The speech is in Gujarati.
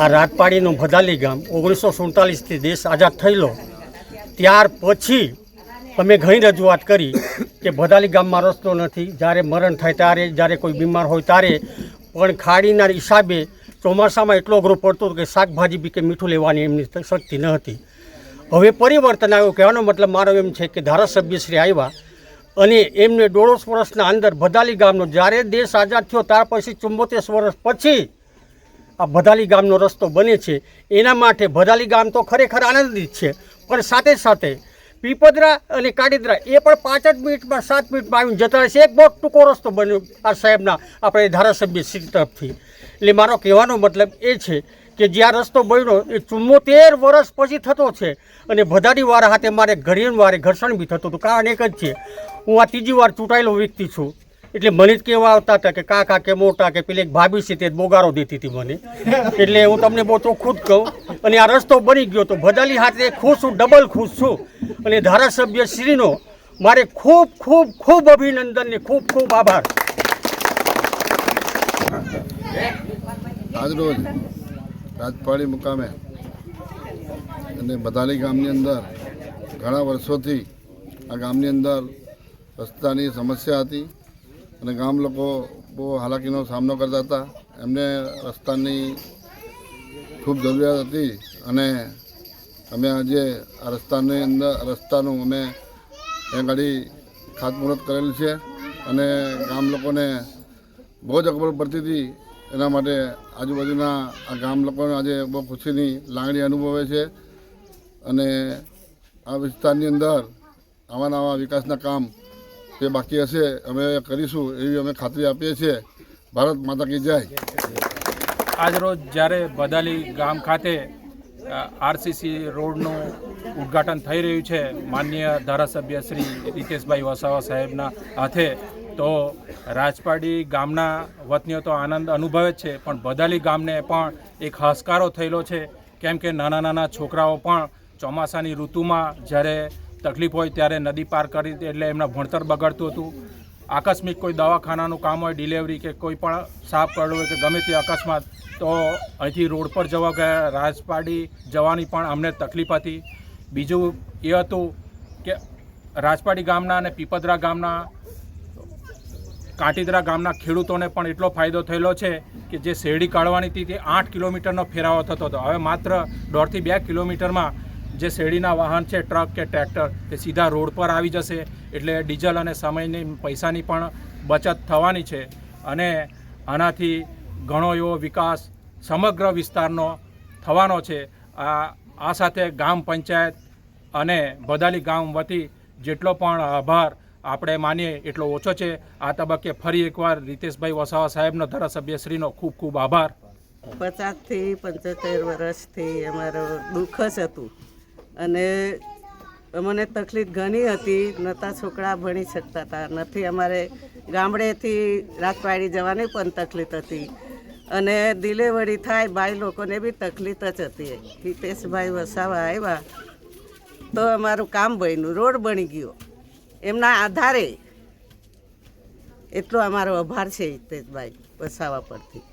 આ રાજપાડીનું ભદાલી ગામ 1947થી દેશ આઝાદ થયેલો ત્યાર પછી અમે ઘણી રજૂઆત કરી કે ભદાલી ગામમાં રસ્તો નથી, જ્યારે મરણ થાય ત્યારે, જ્યારે કોઈ બીમાર હોય ત્યારે, પણ ખાડીના હિસાબે ચોમાસામાં એટલો અઘરો પડતો હતો કે શાકભાજી બી કે મીઠું લેવાની એમની શક્તિ ન હતી. હવે પરિવર્તન આવ્યું. કહેવાનો મતલબ મારો એમ છે કે ધારાસભ્યશ્રી આવ્યા અને એમને 1.5 વર્ષના અંદર ભદાલી ગામનો, જ્યારે દેશ આઝાદ થયો ત્યાર પછી 74 વર્ષ પછી આ ભદાલી ગામનો રસ્તો બને છે. એના માટે ભદાલી ગામ તો ખરેખર આનંદિત છે, પણ સાથે સાથે પીપદરા અને કાડીદરા એ પણ 5 જ મિનિટમાં 7 મિનિટમાં આવીને જતા રહેશે. એક બહુ ટૂંકો રસ્તો બન્યો આ સાહેબના આપણે ધારાસભ્ય શ્રી તરફથી. એટલે મારો કહેવાનો મતલબ એ છે કે જે આ રસ્તો બન્યો એ 74 વર્ષ પછી થતો છે અને ભદારીવાળા હાથે મારે ઘડીવારે ઘર્ષણ બી થતું હતું. કારણ એક જ છે, હું આ 3જી વાર ચૂંટાયેલો વ્યક્તિ છું, એટલે મને જ કહેવા આવતા હતા કે કાકા કે મોટા કે પેલી એક ભાભી છે તે બોગારો દેતી હતી મને. એટલે હું તમને બહુ ચોખ્ખું જ કહું, અને આ રસ્તો બની ગયો તો ભદાલી હાથે ખુશ છું, ડબલ ખુશ છું. અને ધારાસભ્ય શ્રીનો મારે ખૂબ ખૂબ ખૂબ અભિનંદન ને ખૂબ ખૂબ આભાર. આજરોજ રાજપાડી મુકામે અને ભદાલી ગામની અંદર ઘણા વર્ષોથી આ ગામની અંદર રસ્તાની સમસ્યા હતી અને ગામ લોકો બહુ હાલાકીનો સામનો કરતા હતા. એમને રસ્તાની ખૂબ જરૂરિયાત હતી અને અમે આજે આ રસ્તાનું અમે એ ગાડી ખાતમુહૂર્ત કરેલું છે અને ગામ લોકોને બહુ જ અગવડ પડતી હતી. એના માટે આજુબાજુના આ ગામ લોકોને આજે બહુ ખુશીની લાગણી અનુભવે છે અને આ વિસ્તારની અંદર આવા વિકાસના કામ જે બાકી હશે અમે કરીશું એવી અમે ખાતરી આપીએ છીએ. ભારત માતા કી જય. આજરોજ જ્યારે ભદાલી ગામ ખાતે આરસીસી રોડનું ઉદ્ઘાટન થઈ રહ્યું છે માનનીય ધારાસભ્ય શ્રી રીતેશભાઈ વસાવા સાહેબના હાથે, તો રાજપાડી ગામના વતનીઓ તો આનંદ અનુભવે જ છે, પણ ભદાલી ગામને પણ એક હાશકારો થયેલો છે. કેમ કે નાના નાના છોકરાઓ પણ ચોમાસાની ઋતુમાં જ્યારે તકલીફ હોય ત્યારે નદી પાર કરી એટલે એમના ભણતર બગડતું હતું. આકસ્મિક કોઈ દવાખાનાનું કામ હોય, ડિલિવરી કે કોઈ પણ સાપ કરડો હોય કે ગમે તે અકસ્માત, તો અહીંથી રોડ પર જવા ગયા રાજપાડી જવાની પણ અમને તકલીફ હતી. બીજું એ હતું કે રાજપાડી ગામના અને પીપદરા ગામના, કાંટીદરા ગામના ખેડૂતોને પણ એટલો ફાયદો થયેલો છે કે જે શેરડી કાઢવાની હતી તે 8 કિલોમીટરનો ફેરાવો થતો હતો. હવે માત્ર 1.5 થી 2 કિલોમીટરમાં જે શેરડીના વાહન છે, ટ્રક કે ટ્રેક્ટર, તે સીધા રોડ પર આવી જશે. એટલે ડીઝલ અને સમયની પૈસાની પણ બચત થવાની છે અને આનાથી ઘણો એવો વિકાસ સમગ્ર વિસ્તારનો થવાનો છે. આ સાથે ગામ પંચાયત અને ભદાલી ગામ વતી જેટલો પણ આભાર આપણે માનીએ એટલો ઓછો છે. આ તબક્કે ફરી એકવાર રીતેશભાઈ વસાવા સાહેબનો ધારાસભ્યશ્રીનો ખૂબ ખૂબ આભાર. 50 થી 75 વર્ષથી અમારો દુઃખ જ હતું અને અમને તકલીફ ઘણી હતી. નહોતા છોકરા ભણી શકતા હતા, નથી અમારે ગામડેથી રાજપાડી જવાની પણ તકલીફ હતી અને ડિલિવરી થાય ભાઈ લોકોને બી તકલીફ જ હતી. હિતેશભાઈ વસાવા આવ્યા તો અમારું કામ બન્યું, રોડ બની ગયો. એમના આધારે એટલો અમારો આભાર છે હિતેશભાઈ વસાવા પરથી.